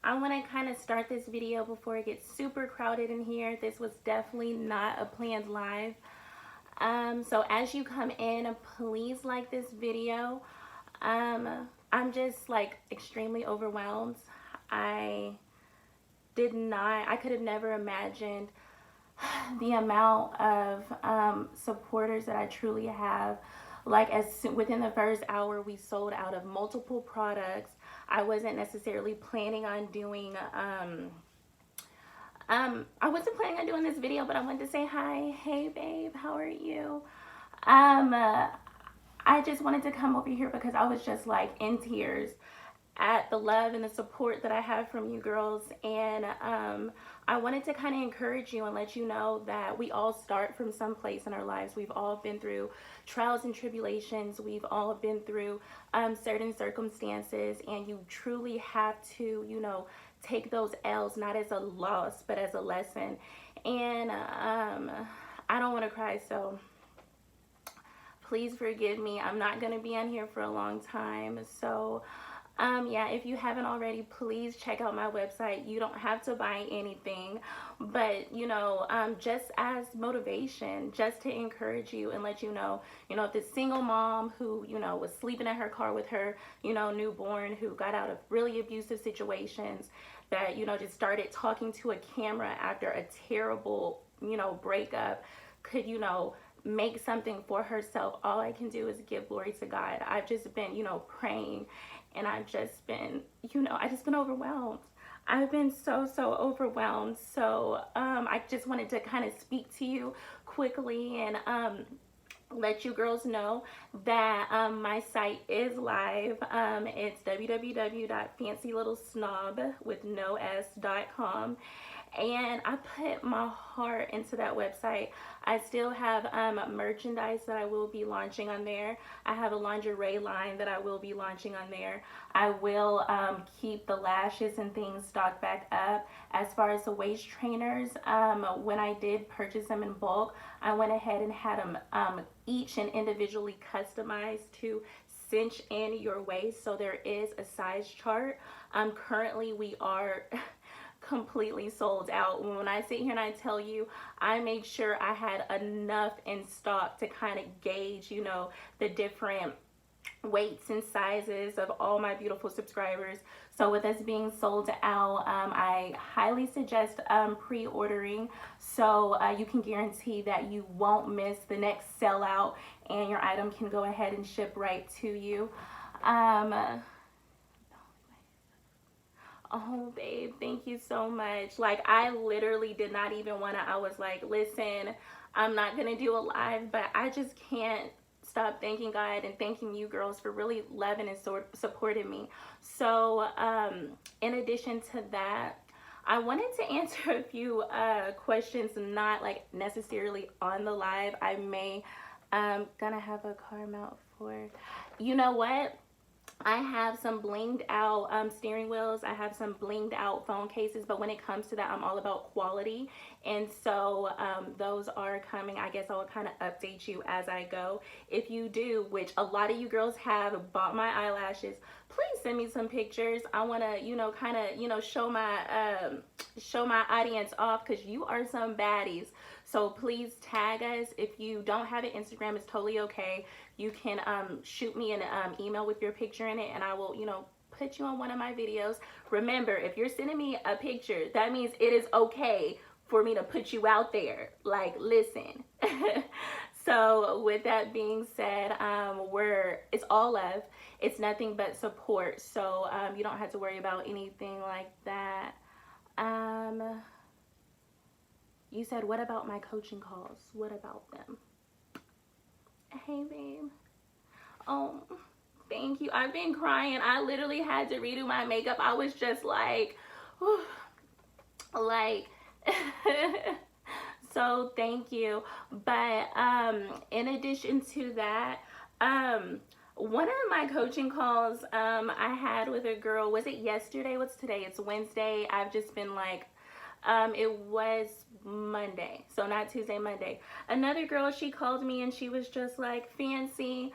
I want to kind of start this video before it gets super crowded in here. This was definitely not a planned live. So as you come in, please like this video. I'm just like extremely overwhelmed. I could have never imagined the amount of supporters that I truly have. Like within the first hour, we sold out of multiple products. I wasn't necessarily planning on doing this video, but I wanted to say hi. Hey babe, how are you? I just wanted to come over here because I was just like in tears at the love and the support that I have from you girls. And I wanted to kind of encourage you and let you know that we all start from some place in our lives. We've all been through trials and tribulations. We've all been through certain circumstances, and you truly have to, take those L's not as a loss, but as a lesson. And I don't want to cry, so please forgive me. I'm not going to be on here for a long time. So yeah, if you haven't already, please check out my website. You don't have to buy anything, but just as motivation, just to encourage you and let you know, if this single mom who, was sleeping in her car with her, newborn, who got out of really abusive situations, that, just started talking to a camera after a terrible, breakup, could, make something for herself. All I can do is give glory to God. I've just been, praying, and I've just been, overwhelmed. I've been so overwhelmed. So I just wanted to kind of speak to you quickly and let you girls know that my site is live. It's www.fancylittlesnob.com. And I put my heart into that website. I still have merchandise that I will be launching on there. I have a lingerie line that I will be launching on there. I will keep the lashes and things stocked back up. As far as the waist trainers, when I did purchase them in bulk, I went ahead and had them each and individually customized to cinch in your waist. So there is a size chart. Currently we are completely sold out. When I sit here and I tell you, I made sure I had enough in stock to kind of gauge, the different weights and sizes of all my beautiful subscribers. So with us being sold out, I highly suggest pre-ordering, so you can guarantee that you won't miss the next sellout and your item can go ahead and ship right to you. Oh, babe, thank you so much. Like, I literally did not even want to, I was like, listen, I'm not going to do a live, but I just can't stop thanking God and thanking you girls for really loving and supporting me. So, in addition to that, I wanted to answer a few questions, not like necessarily on the live. I may, gonna have a car mount for, you know what? I have some blinged out steering wheels. I have some blinged out phone cases, but when it comes to that, I'm all about quality. And so those are coming. I guess I will kind of update you as I go. If you do, which a lot of you girls have bought my eyelashes, please send me some pictures. I want to, kind of, show my audience off, because you are some baddies. So please tag us. If you don't have an Instagram, it's totally okay. You can shoot me an email with your picture in it, and I will, put you on one of my videos. Remember, if you're sending me a picture, that means it is okay for me to put you out there. Like, listen. So with that being said, it's all love. It's nothing but support. So you don't have to worry about anything like that. You said, what about my coaching calls? What about them? Hey, babe. Oh, thank you. I've been crying. I literally had to redo my makeup. I was just like, whew, like, so thank you. But in addition to that, one of my coaching calls I had with a girl, was it yesterday? What's today? It's Wednesday. I've just been like, it was Monday, so not Tuesday, Monday. Another girl, she called me and she was just like, Fancy,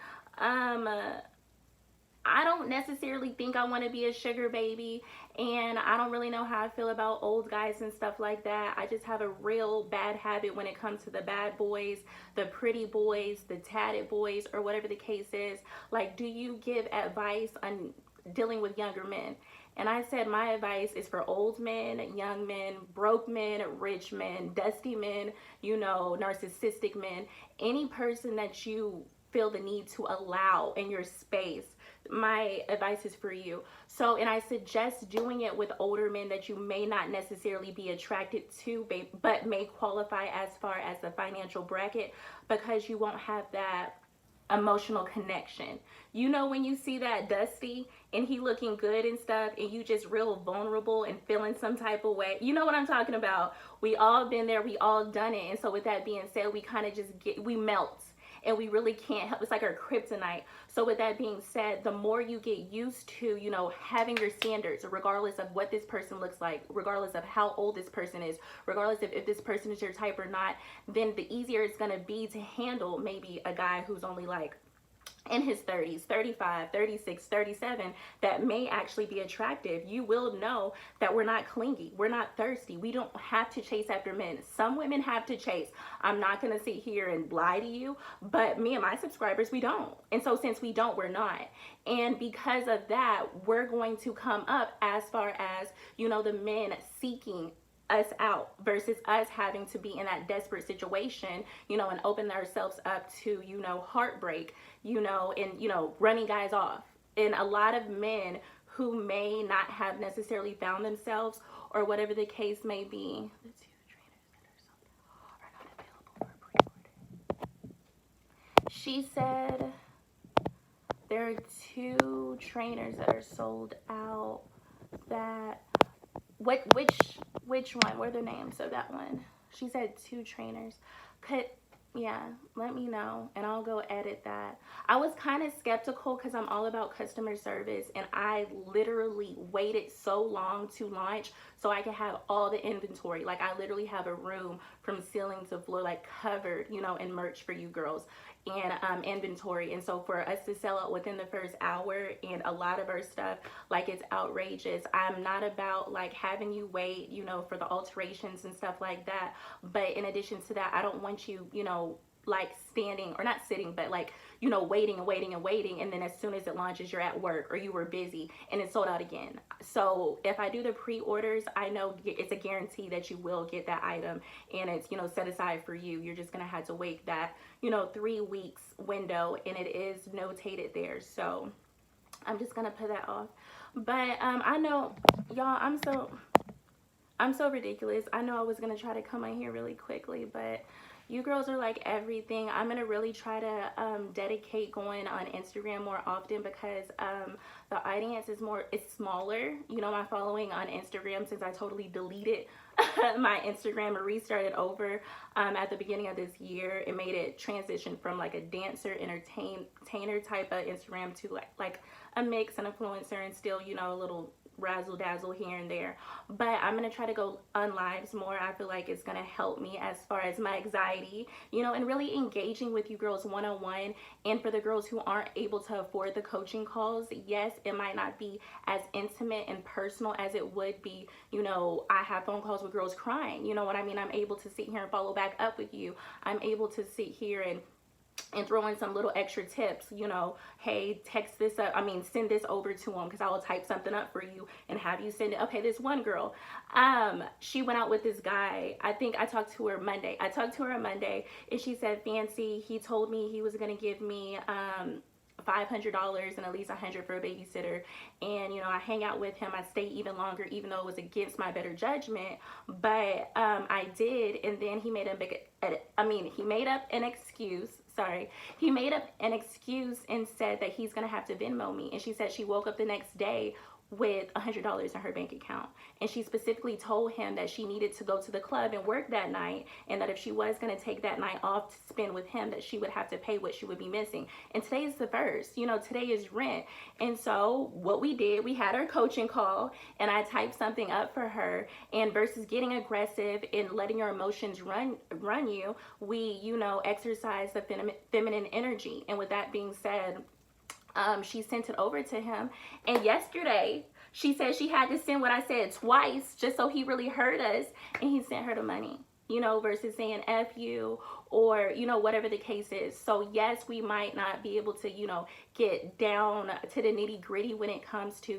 I don't necessarily think I want to be a sugar baby, and I don't really know how I feel about old guys and stuff like that. I just have a real bad habit when it comes to the bad boys, the pretty boys, the tatted boys, or whatever the case is. Like, do you give advice on dealing with younger men? And I said my advice is for old men, young men, broke men, rich men, dusty men, narcissistic men, any person that you feel the need to allow in your space. My advice is for you. So, and I suggest doing it with older men that you may not necessarily be attracted to, but may qualify as far as the financial bracket, because you won't have that emotional connection. When you see that Dusty and he looking good and stuff, and you just real vulnerable and feeling some type of way. You know what I'm talking about? We all been there, we all done it. And so with that being said, we kind of we melt, and we really can't help. It's like our kryptonite. So with that being said, the more you get used to, having your standards, regardless of what this person looks like, regardless of how old this person is, regardless of if this person is your type or not, then the easier it's going to be to handle maybe a guy who's only like in his 30s, 35, 36, 37, that may actually be attractive. You will know that we're not clingy. We're not thirsty. We don't have to chase after men. Some women have to chase. I'm not going to sit here and lie to you, but me and my subscribers, we don't. And so since we don't, we're not. And because of that, we're going to come up as far as, the men seeking us out versus us having to be in that desperate situation, and open ourselves up to, heartbreak, and, running guys off. And a lot of men who may not have necessarily found themselves, or whatever the case may be, the two trainers that are not available for pre-order. She said there are 2 trainers that are sold out. That which one? What are the names of that one? She said 2 trainers. Yeah, let me know and I'll go edit that. I was kind of skeptical because I'm all about customer service, and I literally waited so long to launch so I could have all the inventory. Like, I literally have a room from ceiling to floor, like, covered, in merch for you girls, and inventory. And so for us to sell out within the first hour, and a lot of our stuff, like, it's outrageous. I'm not about like having you wait, for the alterations and stuff like that. But in addition to that, I don't want you, like standing, or not sitting, but like, waiting and waiting and waiting, and then as soon as it launches, you're at work or you were busy and it's sold out again. So if I do the pre-orders, I know it's a guarantee that you will get that item, and it's, set aside for you. You're just gonna have to wait that, 3 weeks window, and it is notated there. So I'm just gonna put that off. But I know, y'all, I'm so ridiculous. I know I was gonna try to come on here really quickly, but you girls are like everything. I'm gonna really try to dedicate going on Instagram more often, because the audience is smaller. My following on Instagram, since I totally deleted my Instagram and restarted over at the beginning of this year, it made it transition from like a dancer, entertainer type of Instagram to like a mix, an influencer, and still, a little razzle dazzle here and there. But I'm gonna try to go on lives more. I feel like it's gonna help me as far as my anxiety, and really engaging with you girls one-on-one. And for the girls who aren't able to afford the coaching calls, yes, it might not be as intimate and personal as it would be. I have phone calls with girls crying, you know what I mean? I'm able to sit here and follow back up with you. I'm able to sit here and throw in some little extra tips, hey, text this up, send this over to them, because I will type something up for you and have you send it. Okay, this one girl, she went out with this guy. I think I talked to her Monday, and she said, Fancy, he told me he was going to give me $500 and at least $100 for a babysitter. And I hang out with him, I stay even longer, even though it was against my better judgment. But I did. And then he made up an excuse. He made up an excuse and said that he's gonna have to Venmo me. And she said she woke up the next day with $100 in her bank account, and she specifically told him that she needed to go to the club and work that night, and that if she was going to take that night off to spend with him, that she would have to pay what she would be missing. And today is the first, today is rent. And so what we did, we had our coaching call, and I typed something up for her, and versus getting aggressive and letting your emotions run you, we exercise the feminine energy. And with that being said, she sent it over to him. And yesterday, she said she had to send what I said twice just so he really heard us, and he sent her the money, versus saying F you or, whatever the case is. So, yes, we might not be able to, get down to the nitty gritty when it comes to,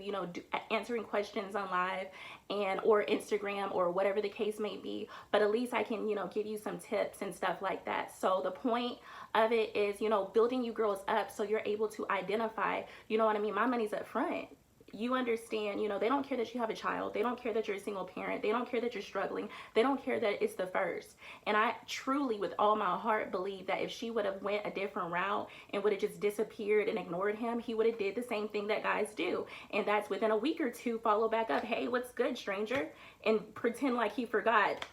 answering questions on live and or Instagram or whatever the case may be. But at least I can, give you some tips and stuff like that. So, the point of it is, building you girls up so you're able to identify, what I mean? My money's up front. You understand, they don't care that you have a child. They don't care that you're a single parent. They don't care that you're struggling. They don't care that it's the first. And I truly, with all my heart, believe that if she would have went a different route and would have just disappeared and ignored him, he would have did the same thing that guys do. And that's within a week or two, follow back up. Hey, what's good, stranger? And pretend like he forgot.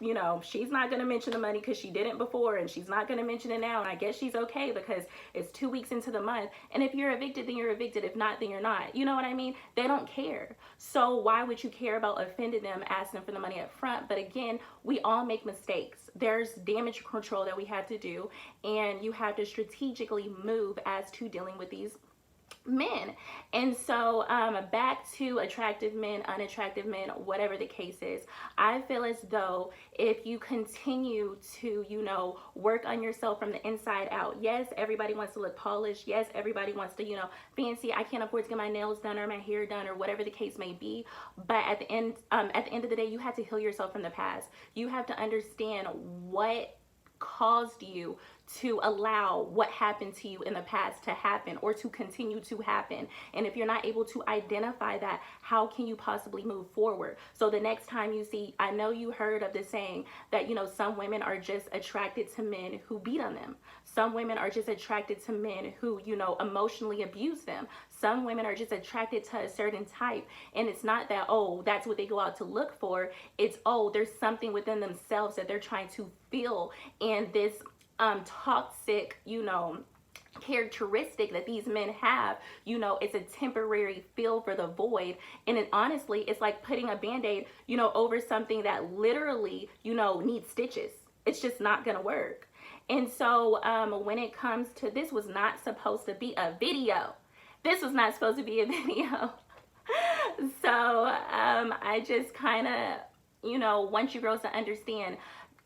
She's not going to mention the money because she didn't before, and she's not going to mention it now. And I guess she's okay because it's 2 weeks into the month. And if you're evicted, then you're evicted. If not, then you're not. You know what I mean? They don't care. So why would you care about offending them, asking them for the money up front? But again, we all make mistakes. There's damage control that we have to do, and you have to strategically move as to dealing with these men. And so back to attractive men, unattractive men, whatever the case is, I feel as though if you continue to, work on yourself from the inside out. Yes, everybody wants to look polished. Yes, everybody wants to, fancy. I can't afford to get my nails done or my hair done or whatever the case may be. But at the end of the day, you have to heal yourself from the past. You have to understand what caused you to allow what happened to you in the past to happen or to continue to happen. And if you're not able to identify that, how can you possibly move forward? So the next time you see, I know you heard of the saying that, some women are just attracted to men who beat on them. Some women are just attracted to men who, emotionally abuse them. Some women are just attracted to a certain type. And it's not that, oh, that's what they go out to look for. It's, oh, there's something within themselves that they're trying to feel. And this toxic, characteristic that these men have, it's a temporary fill for the void. And it honestly, it's like putting a band-aid, over something that literally, needs stitches. It's just not going to work. And so when it comes to, this was not supposed to be a video. This was not supposed to be a video. So I just kind of, want you girls to understand,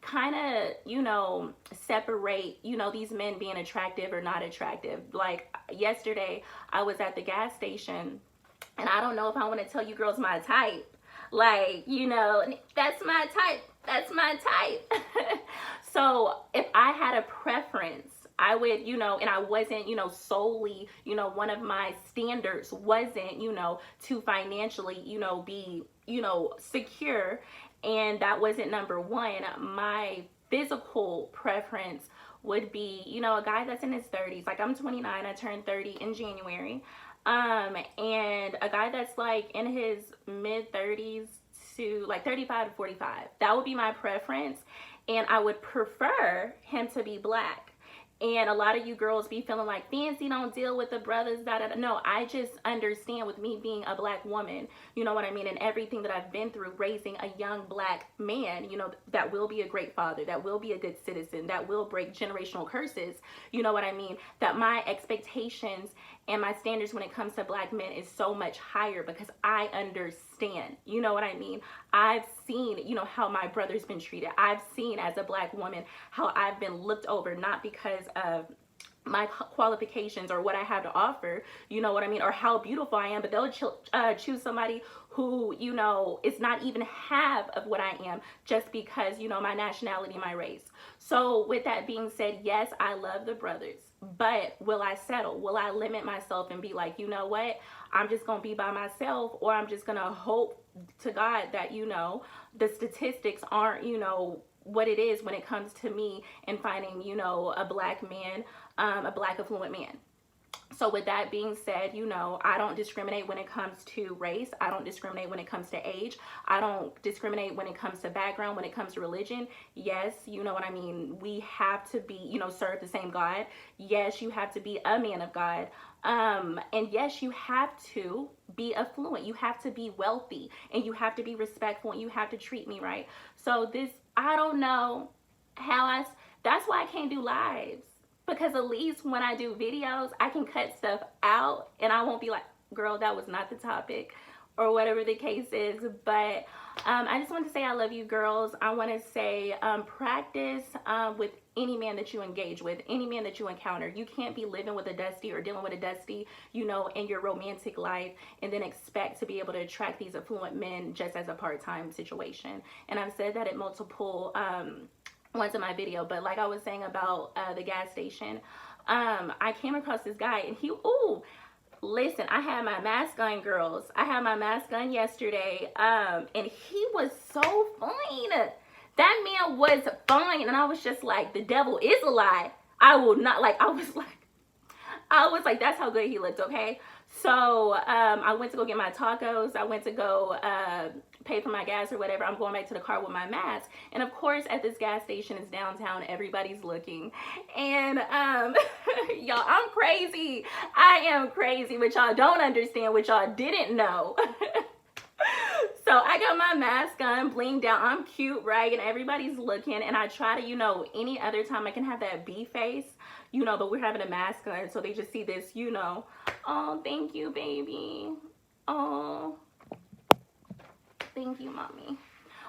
kind of, separate, these men being attractive or not attractive. Like yesterday, I was at the gas station, and I don't know if I want to tell you girls my type. Like, that's my type. That's my type. So if I had a preference, I would, and I wasn't, solely, one of my standards wasn't, to financially, be, secure. And that wasn't number one. My physical preference would be, a guy that's in his 30s. Like, I'm 29. I turned 30 in January. And a guy that's like in his mid 30s to like 35 to 45. That would be my preference. And I would prefer him to be black. And a lot of you girls be feeling like, Fancy don't deal with the brothers, No, I just understand, with me being a black woman, you know what I mean, and everything that I've been through raising a young black man, that will be a great father, that will be a good citizen, that will break generational curses, you know what I mean, that my expectations and my standards when it comes to black men is so much higher because I understand, you know what I mean? I've seen, how my brother's been treated. I've seen, as a black woman, how I've been looked over, not because of my qualifications or what I have to offer, you know what I mean, or how beautiful I am, but they'll choose somebody who, is not even half of what I am, just because, my nationality, my race. So with that being said, yes, I love the brothers, but will I settle? Will I limit myself and be like, you know what, I'm just going to be by myself, or I'm just going to hope to God that, the statistics aren't, what it is when it comes to me and finding, a black man, a black affluent man. So with that being said, I don't discriminate when it comes to race. I don't discriminate when it comes to age. I don't discriminate when it comes to background, when it comes to religion. Yes, you know what I mean? We have to be, serve the same God. Yes, you have to be a man of God. And yes, you have to be affluent. You have to be wealthy, and you have to be respectful, and you have to treat me right. So this, I don't know how that's why I can't do lives. because at least when I do videos, I can cut stuff out and I won't be like, girl, that was not the topic, or whatever the case is. But I just want to say I love you, girls. I want to say practice with any man that you engage with, any man that you encounter. You can't be living with a dusty or dealing with a dusty, you know, in your romantic life and then expect to be able to attract these affluent men just as a part-time situation. And I've said that at multiple once in my video, but like I was saying about the gas station, I came across this guy and he, ooh, listen, I had my mask on, girls. I had my mask on yesterday, and he was so fine. That man was fine, and I was just like, the devil is a lie. I will not, like, I was like, that's how good he looked, okay? So I went to go get my tacos. I went to go pay for my gas or whatever. I'm going back to the car with my mask. And of course, at this gas station, it's downtown. Everybody's looking. And y'all, I'm crazy. I am crazy, which y'all don't understand, which y'all didn't know. So I got my mask on, blinged out. I'm cute, right? And everybody's looking. And I try to, you know, any other time I can have that B face, you know, but we're having a mask on. So they just see this, you know. Oh, thank you, baby. Oh, thank you, mommy.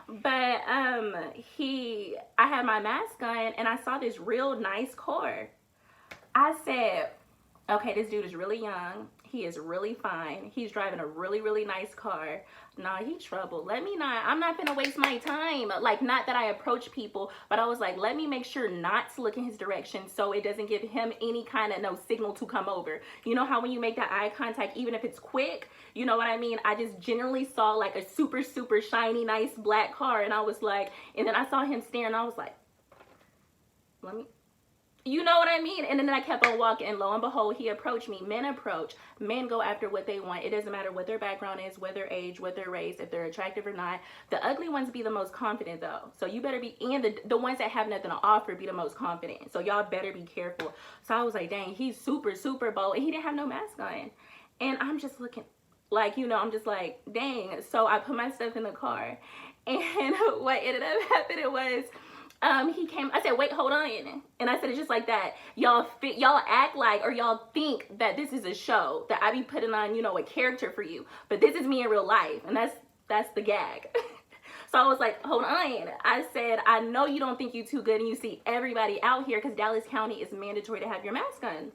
But I had my mask on and I saw this real nice car. I said, okay, this dude is really young. He is really fine. He's driving a really, really nice car. Nah, he trouble. Let me not, I'm not gonna waste my time. Like, not that I approach people, but I was like, let me make sure not to look in his direction so it doesn't give him any kind of no signal to come over. You know how when you make that eye contact, even if it's quick, you know what I mean? I just generally saw like a super, super shiny, nice black car. And I was like, and then I saw him staring. I was like, let me, you know what I mean? And then I kept on walking, and lo and behold, he approached me. Men approach. Men go after what they want. It doesn't matter what their background is, what their age, what their race, if they're attractive or not. The ugly ones be the most confident, though. So you better be, and the ones that have nothing to offer be the most confident. So y'all better be careful. So I was like, dang, he's super, super bold. And he didn't have no mask on. And I'm just looking, like, you know, I'm just like, dang. So I put my stuff in the car. And what ended up happening was, he came, I said, wait, hold on. And I said, it's just like that. Y'all act like, or y'all think that this is a show, that I be putting on, you know, a character for you. But this is me in real life. And that's the gag. So I was like, hold on. I said, I know you don't think you too good and you see everybody out here because Dallas County is mandatory to have your mask on.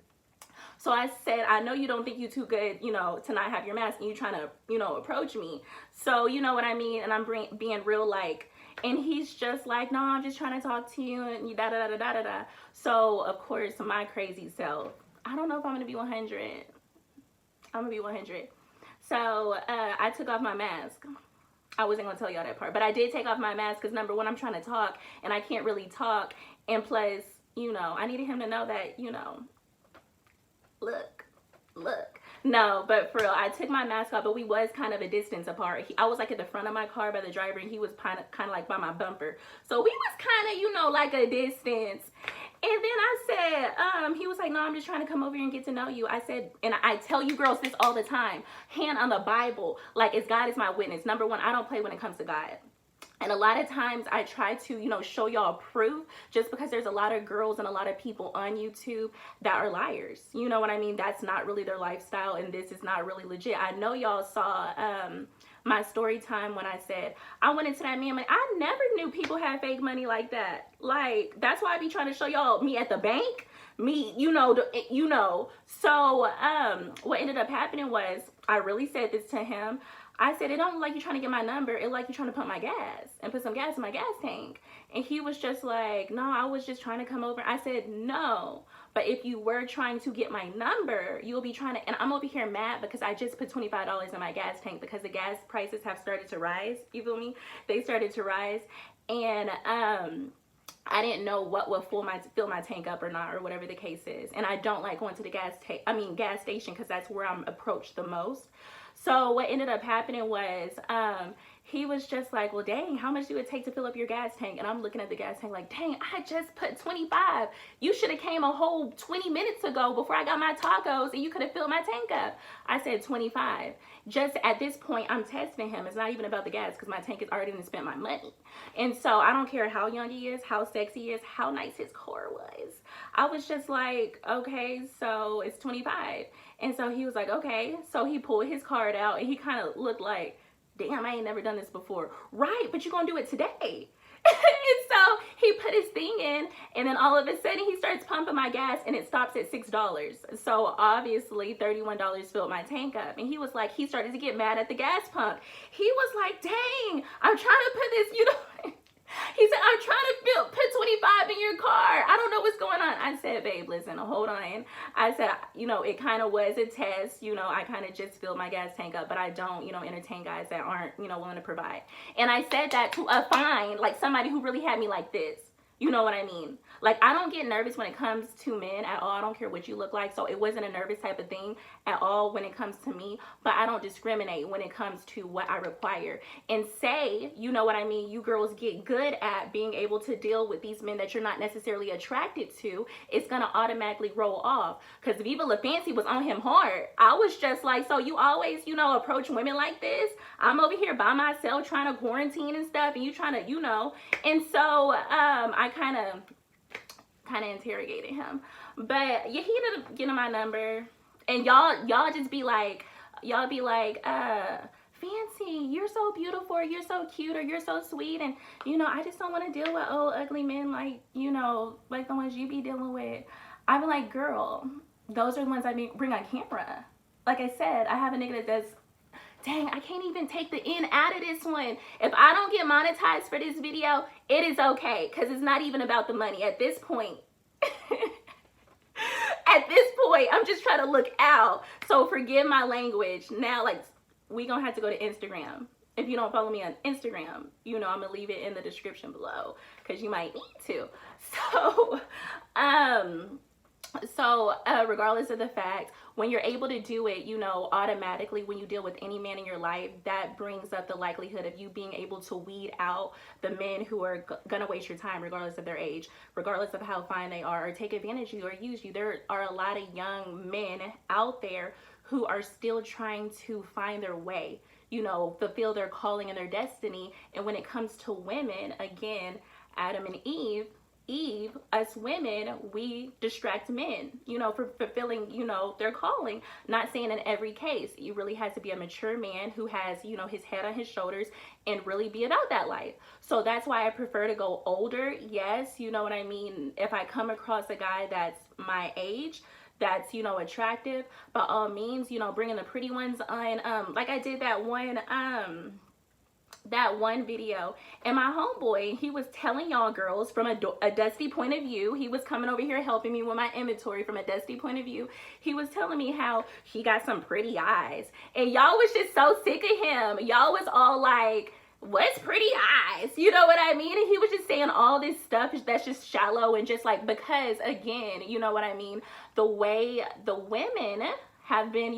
So I said, I know you don't think you too good, you know, to not have your mask and you trying to, you know, approach me. So you know what I mean? And I'm being real like, and he's just like, no, I'm just trying to talk to you and da da da da da da. So of course, my crazy self, I don't know if I'm gonna be 100. I'm gonna be 100. So I took off my mask. I wasn't gonna tell y'all that part, but I did take off my mask because number one, I'm trying to talk and I can't really talk, and plus, you know, I needed him to know that, you know, look. No, but for real, I took my mask off, but we was kind of a distance apart. I was like at the front of my car by the driver, and he was kind of like by my bumper. So we was kind of, you know, like a distance. And then I said, he was like, no, I'm just trying to come over here and get to know you. I said, and I tell you girls this all the time, hand on the Bible, like, as God is my witness. Number one, I don't play when it comes to God. And a lot of times I try to, you know, show y'all proof, just because there's a lot of girls and a lot of people on YouTube that are liars. You know what I mean? That's not really their lifestyle, and this is not really legit. I know y'all saw my story time when I said I went into that man. Like, I never knew people had fake money like that. Like, that's why I be trying to show y'all me at the bank. Me, you know. So what ended up happening was, I really said this to him. I said, it don't look like you're trying to get my number. It like you're trying to pump my gas and put some gas in my gas tank. And he was just like, no, I was just trying to come over. I said, no, but if you were trying to get my number, you'll be trying to, and I'm over here mad because I just put $25 in my gas tank because the gas prices have started to rise. You feel me? They started to rise. And, I didn't know what would fill my tank up or not, or whatever the case is. And I don't like going to the gas station because that's where I'm approached the most. So what ended up happening was he was just like, well, dang, how much do it take to fill up your gas tank? And I'm looking at the gas tank like, dang, I just put 25. You should have came a whole 20 minutes ago before I got my tacos and you could have filled my tank up. I said 25. Just at this point, I'm testing him. It's not even about the gas because my tank is already spent my money. And so I don't care how young he is, how sexy he is, how nice his car was. I was just like, okay, so it's 25. And so he was like, okay. So he pulled his card out and he kind of looked like, damn, I ain't never done this before. Right, but you're going to do it today. And so he put his thing in, and then all of a sudden he starts pumping my gas, and it stops at $6. So obviously $31 filled my tank up. And he was like, he started to get mad at the gas pump. He was like, dang, I'm trying to put this, he said, I'm trying to put 25 in your car. I don't know what's going on. I said, babe, listen, hold on. I said, it kind of was a test. I kind of just filled my gas tank up, but I don't, entertain guys that aren't, willing to provide. And I said that to a fine, like somebody who really had me like this. You know what I mean? Like, I don't get nervous when it comes to men at all. I don't care what you look like. So it wasn't a nervous type of thing at all when it comes to me. But I don't discriminate when it comes to what I require. And say, you know what I mean, you girls get good at being able to deal with these men that you're not necessarily attracted to. It's going to automatically roll off. Because Viva La Fancy was on him hard. I was just like, so you always, approach women like this? I'm over here by myself trying to quarantine and stuff. And you trying to, And so I kind of interrogated him, but yeah, he ended up getting my number. And y'all just be like, Fancy, you're so beautiful, or you're so cute, or you're so sweet, and I just don't want to deal with old ugly men like like the ones you be dealing with. I be like, girl, those are the ones I bring on camera. Like I said, I have a nigga that does. Dang, I can't even take the end out of this one. If I don't get monetized for this video, it is okay, because it's not even about the money at this point. At this point, I'm just trying to look out. So forgive my language. Now, like, we gonna have to go to Instagram. If you don't follow me on Instagram, I'm gonna leave it in the description below, because you might need to. So, regardless of the fact, when you're able to do it, automatically when you deal with any man in your life, that brings up the likelihood of you being able to weed out the men who are gonna waste your time, regardless of their age, regardless of how fine they are, or take advantage of you or use you. There are a lot of young men out there who are still trying to find their way, fulfill their calling and their destiny. And when it comes to women, again, Adam and Eve, us women, we distract men, for fulfilling, their calling. Not saying in every case. You really has to be a mature man who has, his head on his shoulders and really be about that life. So that's why I prefer to go older. Yes, you know what I mean? If I come across a guy that's my age, that's, attractive, by all means, bringing the pretty ones on. Like I did that one video, and my homeboy, he was telling y'all girls from a dusty point of view. He was coming over here helping me with my inventory from a dusty point of view. He was telling me how he got some pretty eyes, and y'all was just so sick of him. Y'all was all like, what's pretty eyes? You know what I mean? And he was just saying all this stuff that's just shallow, and just like, because again, you know what I mean, the way the women have been,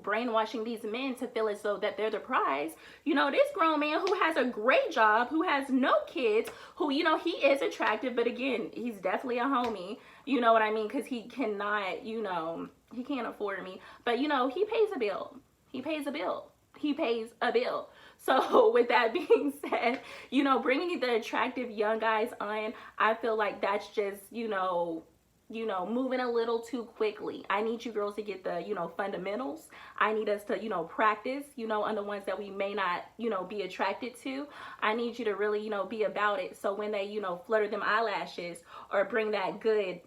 brainwashing these men to feel as though that they're the prize. This grown man who has a great job, who has no kids, who, he is attractive, but again, he's definitely a homie, you know what I mean? Because he cannot, he can't afford me, but, he pays a bill. He pays a bill. He pays a bill. So with that being said, bringing the attractive young guys on, I feel like that's just, moving a little too quickly. I need you girls to get the, fundamentals. I need us to, practice, on the ones that we may not, be attracted to. I need you to really, be about it. So when they, flutter them eyelashes or bring that good,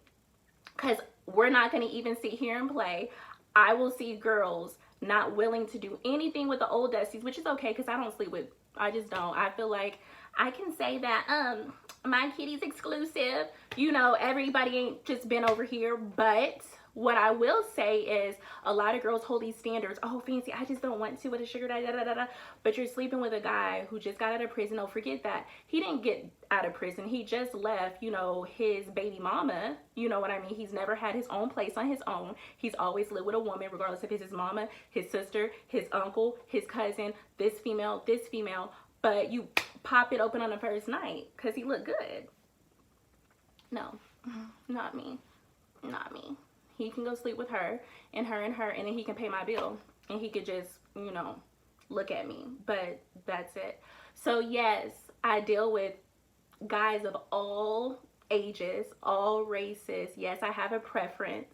because we're not going to even sit here and play. I will see girls not willing to do anything with the old dusties, which is okay, because I just don't. I feel like I can say that, my kitty's exclusive. Everybody ain't just been over here, but What I will say is a lot of girls hold these standards. Oh, Fancy, I just don't want to with a sugar daddy, da, da, da, da. But you're sleeping with a guy who just got out of prison. Oh, forget that. He didn't get out of prison. He just left, you know, his baby mama. You know what I mean? He's never had his own place on his own. He's always lived with a woman, regardless if it's his mama, his sister, his uncle, his cousin, this female, this female. But you pop it open on the first night because he looked good. No, not me. Not me. He can go sleep with her, and then he can pay my bill. And he could just, you know, look at me. But that's it. So, yes, I deal with guys of all ages, all races. Yes, I have a preference.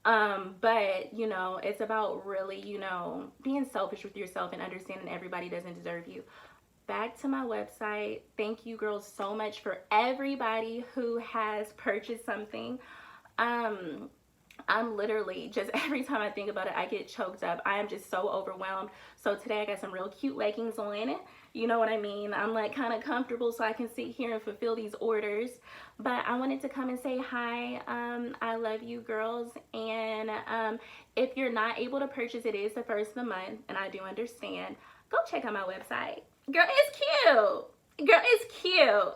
But, you know, it's about really, you know, being selfish with yourself and understanding everybody doesn't deserve you. Back to my website. Thank you girls so much for everybody who has purchased something. I'm literally just, every time I think about it, I get choked up. I am just so overwhelmed. So today I got some real cute leggings on. You know what I mean? I'm like kind of comfortable so I can sit here and fulfill these orders. But I wanted to come and say hi. I love you girls. And if you're not able to purchase, it is the first of the month, and I do understand. Go check out my website. Girl, it's cute. Girl, it's cute.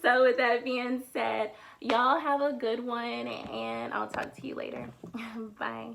So with that being said, y'all have a good one, and I'll talk to you later. Bye.